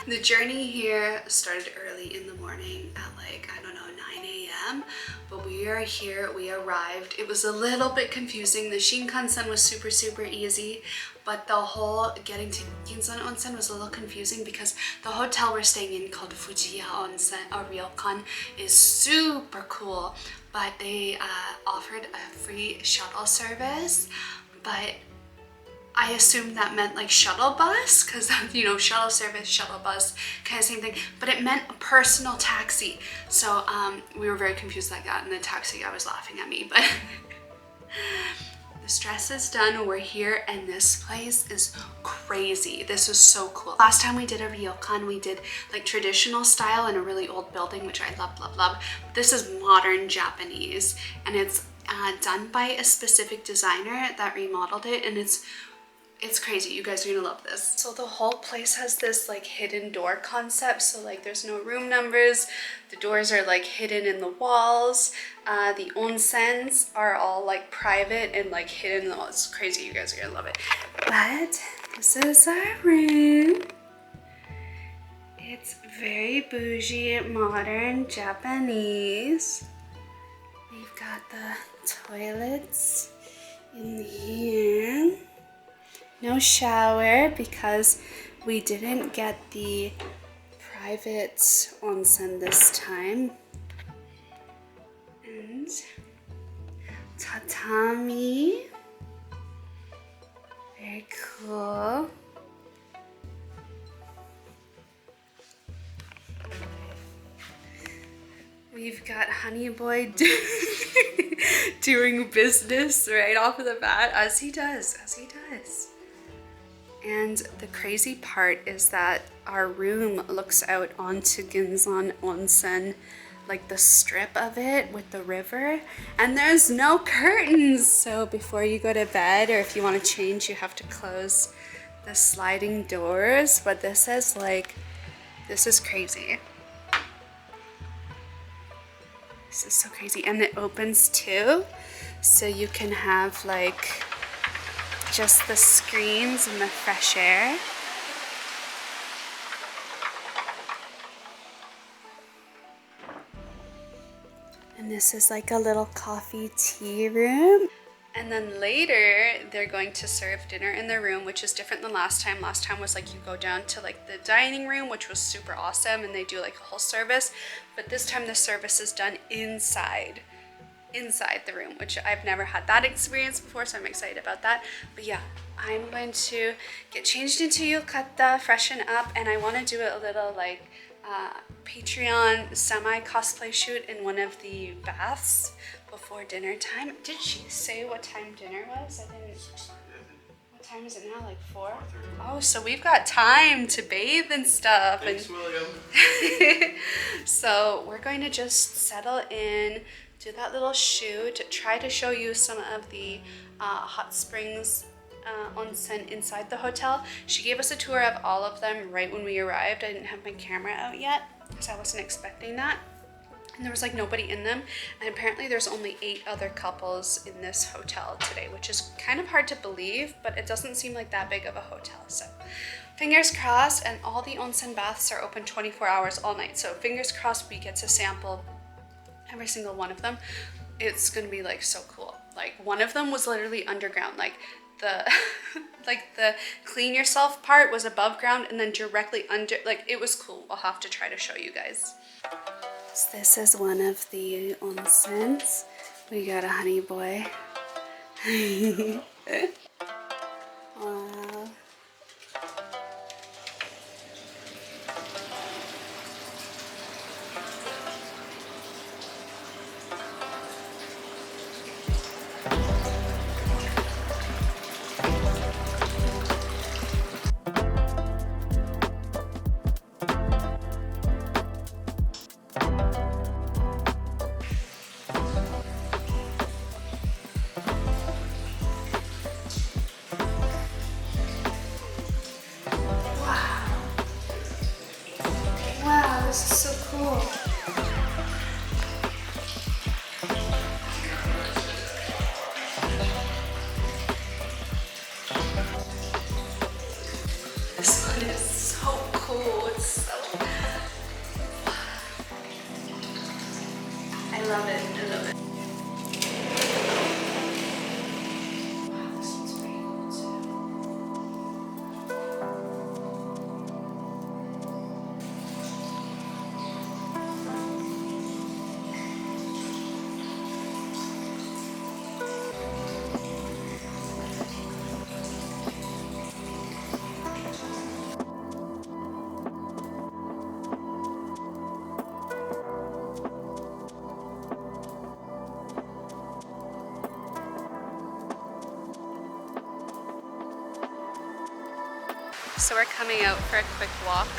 The journey here started early in the morning at like, I don't know, 9 a.m. But we are here, we arrived. It was a little bit confusing. The Shinkansen was super easy, but the whole getting to Ginzan Onsen was a little confusing because the hotel we're staying in called Fujiya Ryokan is super cool, but they offered a free shuttle service, but I assumed that meant like shuttle bus, because you know, shuttle service, shuttle bus, kind of same thing, but it meant a personal taxi. So we were very confused like that, and the taxi guy was laughing at me, but the stress is done. We're here, and this place is crazy. This is so cool. Last time we did a ryokan, we did like traditional style in a really old building, which I love. This is modern Japanese, and it's done by a specific designer that remodeled it, and it's crazy. You guys are gonna love this. So the whole place has this like hidden door concept. So like there's no room numbers. The doors are like hidden in the walls. The onsens are all like private and like hidden in the walls. It's crazy. You guys are gonna love it. But this is our room. It's very bougie, modern, Japanese. We've got the toilets in here. No shower because we didn't get the private onsen this time. And tatami. Very cool. We've got Honey Boy doing business right off of the bat, as he does. And the crazy part is that our room looks out onto Ginzan Onsen, like the strip of it with the river, and there's no curtains. So before you go to bed, or if you want to change, you have to close the sliding doors. But this is crazy. This is so crazy. And it opens too, so you can have like just the screens and the fresh air. And this is like a little coffee tea room. And then later they're going to serve dinner in their room, which is different than last time. Last time was like you go down to like the dining room, which was super awesome, and they do like a whole service. But this time the service is done inside the room, which I've never had that experience before, so I'm excited about that. But yeah, I'm going to get changed into yukata, freshen up, and I want to do a little like Patreon semi-cosplay shoot in one of the baths before dinner time. Did she say what time dinner was? I didn't. What time is it now? Like 4? 4:30. Oh, so we've got time to bathe and stuff. Thanks, William. So we're going to just settle in, do that little shoot, try to show you some of the hot springs onsen inside the hotel. She gave us a tour of all of them right when we arrived. I didn't have my camera out yet because I wasn't expecting that. And there was like nobody in them, and apparently there's only 8 other couples in this hotel today, which is kind of hard to believe, but it doesn't seem like that big of a hotel. So fingers crossed. And all the onsen baths are open 24 hours all night, so fingers crossed we get to sample every single one of them. It's gonna be like so cool. Like one of them was literally underground, like the like the clean yourself part was above ground and then directly under, like it was cool. I'll have to try to show you guys. So this is one of the onsens. We got a honey boy. Wow. This is so cool. This one is so cool. It's So we're coming out for a quick walk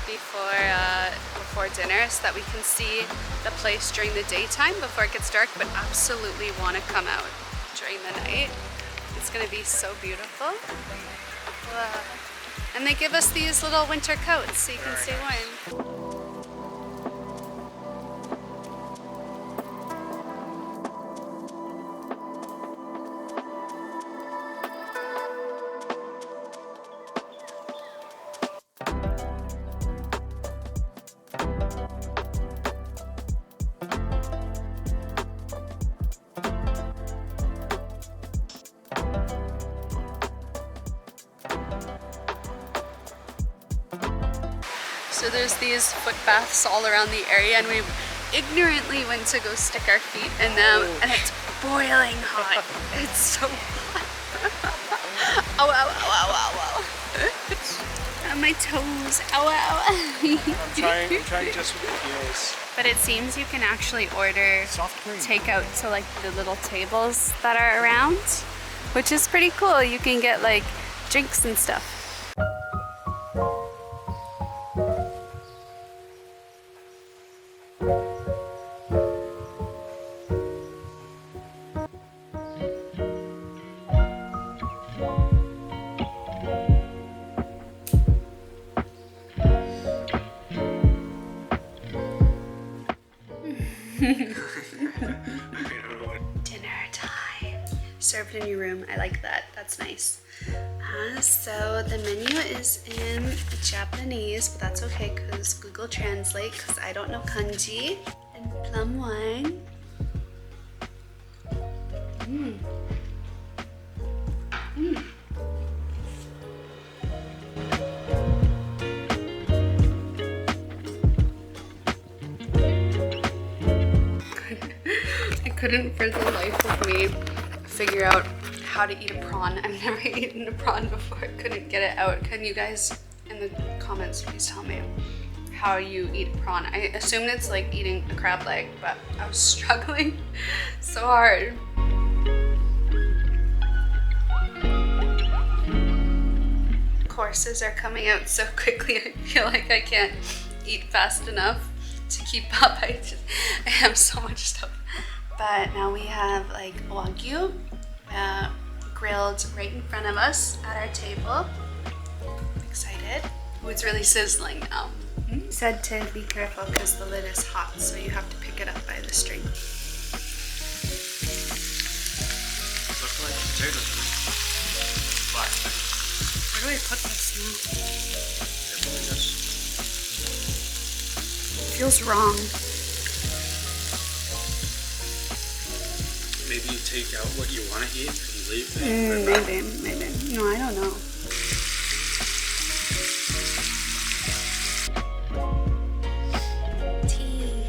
before dinner so that we can see the place during the daytime before it gets dark, but absolutely want to come out during the night. It's going to be so beautiful. Wow. And they give us these little winter coats so you can stay warm. So there's these foot baths all around the area, and we ignorantly went to go stick our feet in them, and it's boiling hot. It's so hot. Ow, ow, ow, ow, ow, ow. On my toes. Ow, ow. I'm trying just with the heels. But it seems you can actually order takeout to like the little tables that are around, which is pretty cool. You can get like drinks and stuff. Dinner time. Served in your room. I like that. That's nice. So the menu is in Japanese, but that's okay because Google Translate, because I don't know kanji. And plum wine. Mmm. Mmm. I couldn't for the life of me figure out how to eat a prawn. I've never eaten a prawn before. I couldn't get it out. Can you guys in the comments please tell me how you eat a prawn? I assumed it's like eating a crab leg, but I was struggling so hard. Courses are coming out so quickly. I feel like I can't eat fast enough to keep up. I have so much stuff. But now we have like wagyu grilled right in front of us at our table. I'm excited. Oh, it's really sizzling now. Said to be careful because the lid is hot, so you have to pick it up by the string. Looks like potato black thing. Where do I put this now? It feels wrong. Maybe you take out what you want to eat and leave the Maybe. No, I don't know. Tea.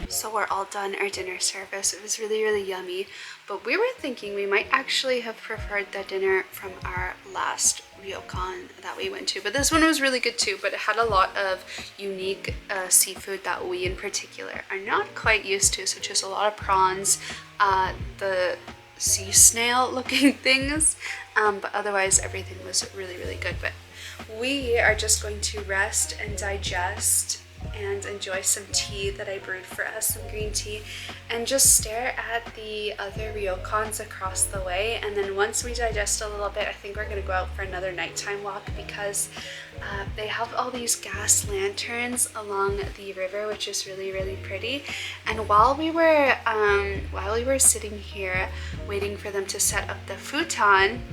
So we're all done our dinner service. It was really, really yummy. But we were thinking we might actually have preferred the dinner from our last ryokan that we went to, but this one was really good too. But it had a lot of unique seafood that we in particular are not quite used to, such as a lot of prawns, the sea snail looking things, but otherwise everything was really, really good. But we are just going to rest and digest and enjoy some tea that I brewed for us, some green tea, and just stare at the other ryokans across the way. And then once we digest a little bit, I think we're gonna go out for another nighttime walk because they have all these gas lanterns along the river, which is really, really pretty. And while we were sitting here waiting for them to set up the futon,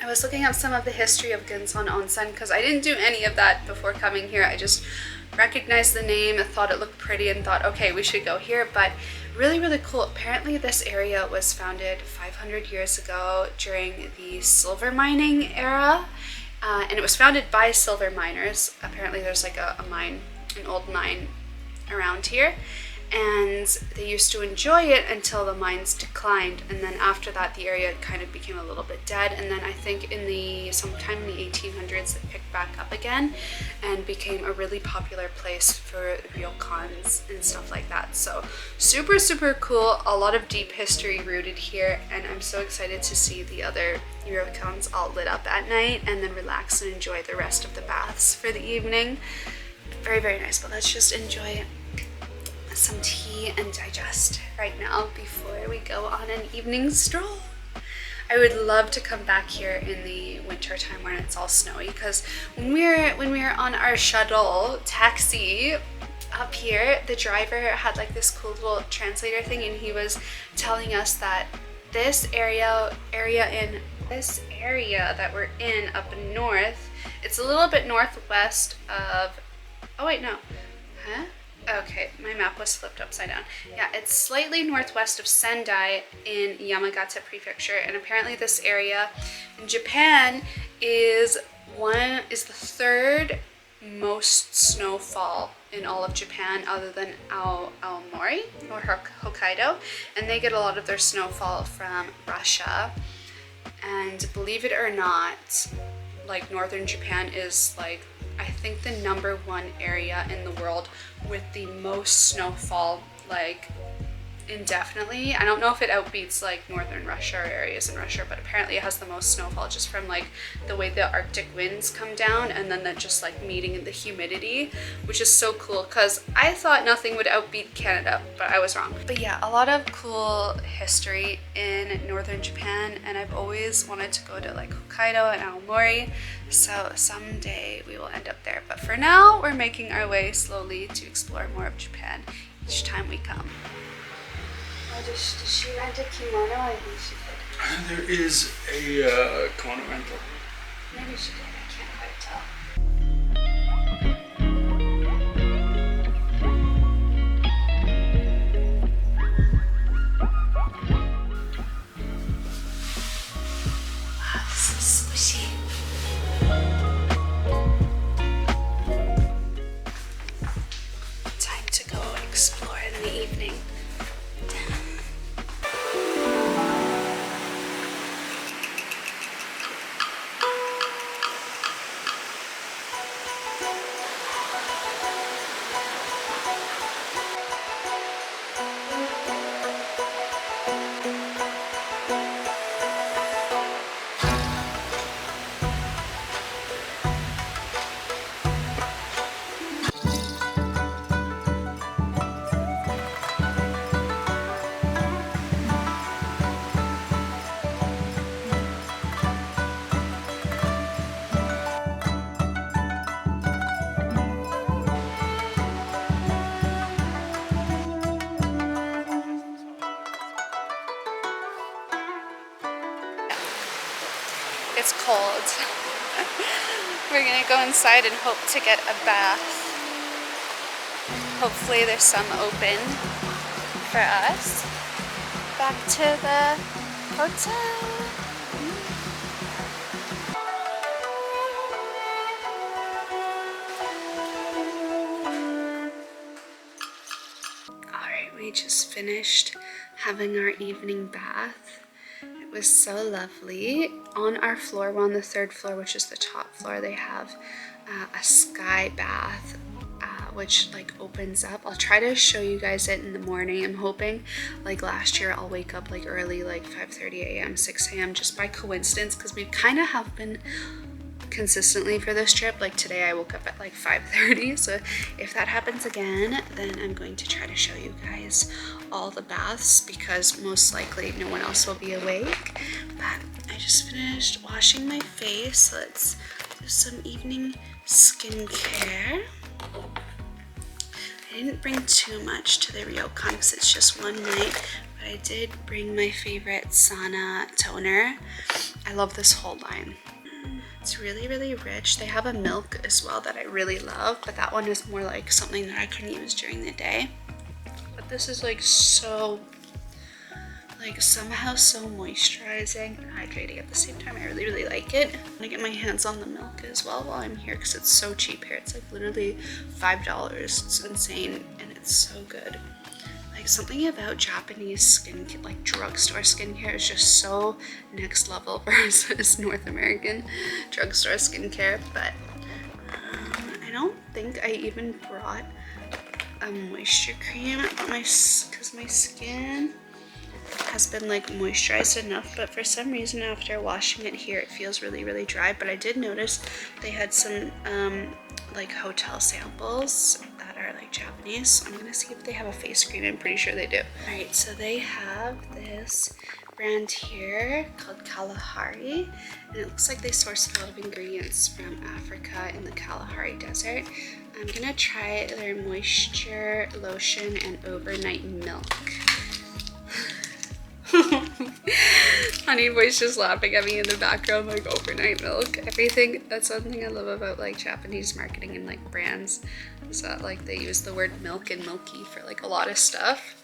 I was looking up some of the history of Ginzan Onsen because I didn't do any of that before coming here. I just recognized the name, thought it looked pretty, and thought, okay, we should go here. But really, really cool. Apparently this area was founded 500 years ago during the silver mining era, and it was founded by silver miners. Apparently there's like a mine, an old mine around here, and they used to enjoy it until the mines declined, and then after that the area kind of became a little bit dead, and then I think sometime in the 1800s it picked back up again and became a really popular place for ryokans and stuff like that. So super cool, a lot of deep history rooted here, and I'm so excited to see the other ryokans all lit up at night and then relax and enjoy the rest of the baths for the evening. Very nice, but let's just enjoy some tea and digest right now before we go on an evening stroll. I would love to come back here in the winter time when it's all snowy, because when we were on our shuttle taxi up here, the driver had like this cool little translator thing, and he was telling us that this area that we're in up north, it's a little bit northwest of, oh wait, no, huh? Okay, my map was flipped upside down. Yeah, it's slightly northwest of Sendai in Yamagata prefecture, and apparently this area in Japan is the third most snowfall in all of Japan, other than Aomori or Hokkaido, and they get a lot of their snowfall from Russia. And believe it or not, like northern Japan is like, I think, the #1 area in the world with the most snowfall, like indefinitely. I don't know if it outbeats like northern Russia or areas in Russia, but apparently it has the most snowfall just from like the way the Arctic winds come down, and then that just like meeting in the humidity, which is so cool, because I thought nothing would outbeat Canada, but I was wrong. But yeah, a lot of cool history in northern Japan, and I've always wanted to go to like Hokkaido and Aomori, so someday we will end up there. But for now, we're making our way slowly to explore more of Japan each time we come. Does she rent a kimono? I think she did. There is a kimono rental. Maybe she did. I can't quite tell. Wow, this is squishy. Time to go explore in the evening. It's cold. We're gonna go inside and hope to get a bath. Hopefully there's some open for us. Back to the hotel. Alright, we just finished having our evening bath. It was so lovely. On our floor, we're on the 3rd floor, which is the top floor, they have a sky bath, which like opens up. I'll try to show you guys it in the morning. I'm hoping, like last year, I'll wake up like early, like 5:30 a.m., 6 a.m. just by coincidence, because we kind of have been consistently for this trip. Like today I woke up at like 5:30, so if that happens again, then I'm going to try to show you guys all the baths, because most likely no one else will be awake. But I just finished washing my face. Let's do some evening skincare. I didn't bring too much to the ryokan because it's just one night, but I did bring my favorite sauna toner. I love this whole line. It's really rich. They have a milk as well that I really love, but that one is more like something that I can use during the day. But this is like so, like somehow so moisturizing and hydrating at the same time. I really like it. I'm gonna get my hands on the milk as well while I'm here, because it's so cheap here. It's like literally $5. It's insane and it's so good. Like something about Japanese skin, like drugstore skincare is just so next level versus North American drugstore skincare. But I don't think I even brought a moisture cream, but because my skin has been like moisturized enough, but for some reason after washing it here it feels really dry. But I did notice they had some like hotel samples that are like Japanese, so I'm gonna see if they have a face cream. I'm pretty sure they do. All right, so they have this brand here called Kalahari, and it looks like they source a lot of ingredients from Africa in the Kalahari desert. I'm gonna try their moisture lotion and overnight milk. Honey Boy's just laughing at me in the background, like overnight milk. Everything, that's one thing I love about like Japanese marketing and like brands, is that like they use the word milk and milky for like a lot of stuff.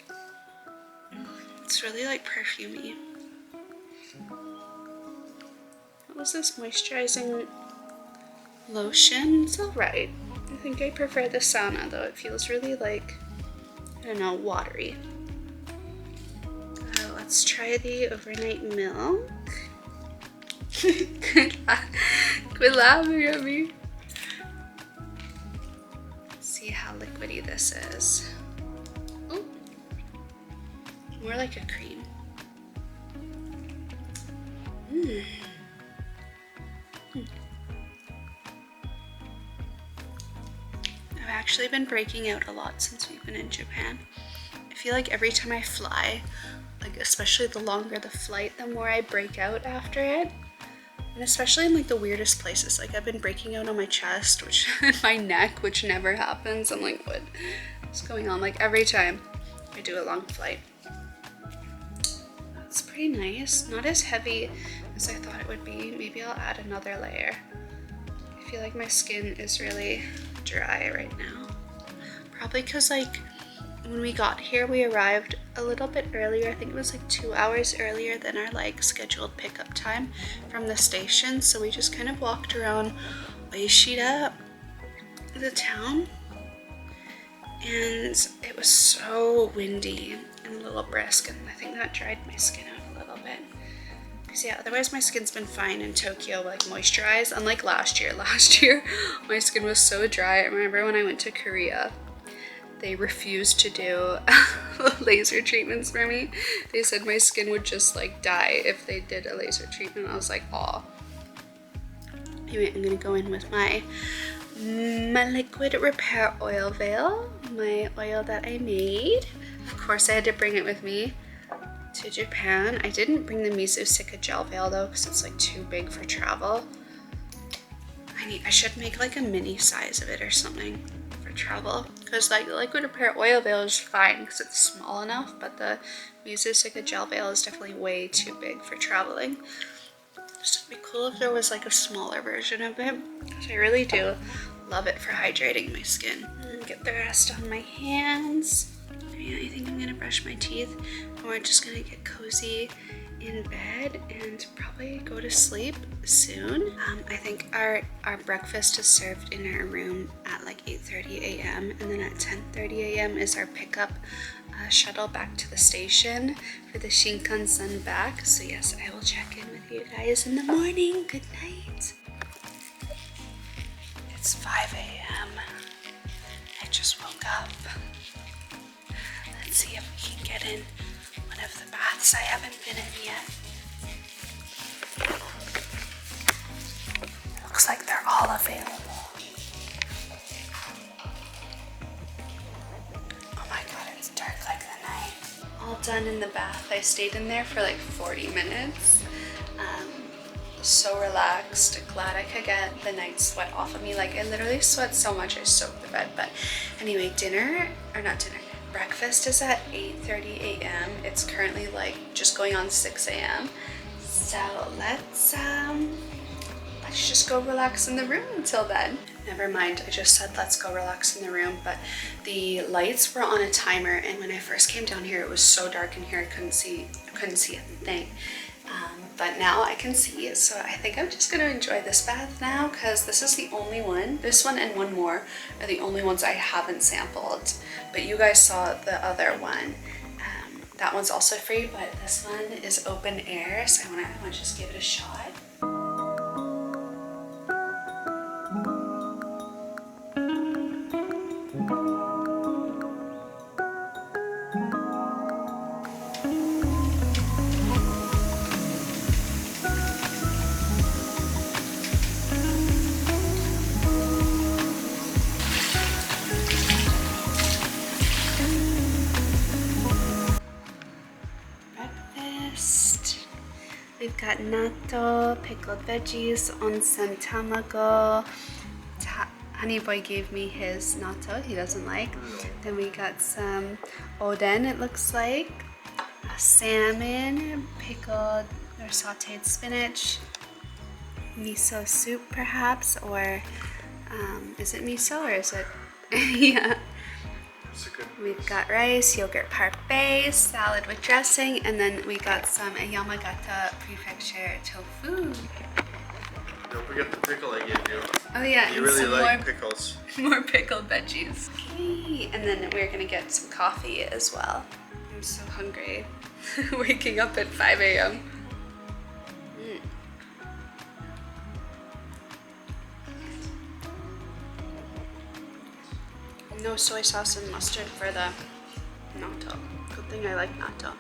It's really like perfumey. What was this moisturizing lotion? It's alright. I think I prefer the sauna though. It feels really like, I don't know, watery. Let's try the overnight milk. Quit laughing at me. See how liquidy this is. Ooh. More like a cream. I've actually been breaking out a lot since we've been in Japan. I feel like every time I fly, like especially the longer the flight, the more I break out after it. And especially in like the weirdest places. Like I've been breaking out on my chest, which and my neck, which never happens. I'm like, what's going on? Like every time I do a long flight. That's pretty nice. Not as heavy as I thought it would be. Maybe I'll add another layer. I feel like my skin is really dry right now. Probably because like when we got here, we arrived a little bit earlier. I think it was like 2 hours earlier than our like scheduled pickup time from the station. So we just kind of walked around Oishida, the town, and it was so windy and a little brisk, and I think that dried my skin out a little bit. Because yeah, otherwise my skin's been fine in Tokyo, like moisturized, unlike last year. Last year, my skin was so dry. I remember when I went to Korea, they refused to do laser treatments for me. They said my skin would just like die if they did a laser treatment. I was like, aw. Anyway, I'm gonna go in with my liquid repair oil veil, my oil that I made. Of course, I had to bring it with me to Japan. I didn't bring the Miso Sika gel veil though, because it's like too big for travel. I should make like a mini size of it or something for travel, because like the liquid repair oil veil is fine because it's small enough, but the Miso Sika gel veil is definitely way too big for traveling. Just would be cool if there was like a smaller version of it, because I really do love it for hydrating my skin. And get the rest on my hands. Yeah, I think I'm gonna brush my teeth, and we're just gonna get cozy in bed and probably go to sleep soon. I think our breakfast is served in our room at like 8:30 a.m. and then at 10:30 a.m. is our pickup shuttle back to the station for the shinkansen back. So yes, I will check in with you guys in the morning. Good night. It's 5 a.m. I just woke up. Let's see if we can get in one of the baths I haven't been in yet. Looks like they're all available. Oh my god, it's dark like the night. All done in the bath. I stayed in there for like 40 minutes. So relaxed. Glad I could get the night sweat off of me. Like I literally sweat so much I soaked the bed. But anyway, breakfast is at 8:30 a.m. It's currently like just going on 6 a.m. So let's just go relax in the room until then. Never mind, I just said let's go relax in the room, but the lights were on a timer, and when I first came down here it was so dark in here I couldn't see a thing. but now I can see, so I think I'm just gonna enjoy this bath now because this is the only one. This one and one more are the only ones I haven't sampled, but you guys saw the other one. That one's also free, but this one is open air, so I wanna just give it a shot. We've got natto, pickled veggies, onsen tamago. Honey Boy gave me his natto, he doesn't like. Then we got some oden, it looks like. Salmon, pickled or sauteed spinach. Miso soup perhaps, or is it miso or is it? Yeah. We've got rice, yogurt parfait, salad with dressing, and then we got some Yamagata prefecture tofu. Don't forget the pickle I gave you. Oh yeah, You really like pickles. More pickled veggies. Okay, and then we're gonna get some coffee as well. I'm so hungry. Waking up at 5 a.m. No soy sauce and mustard for the natto. Good thing I like natto.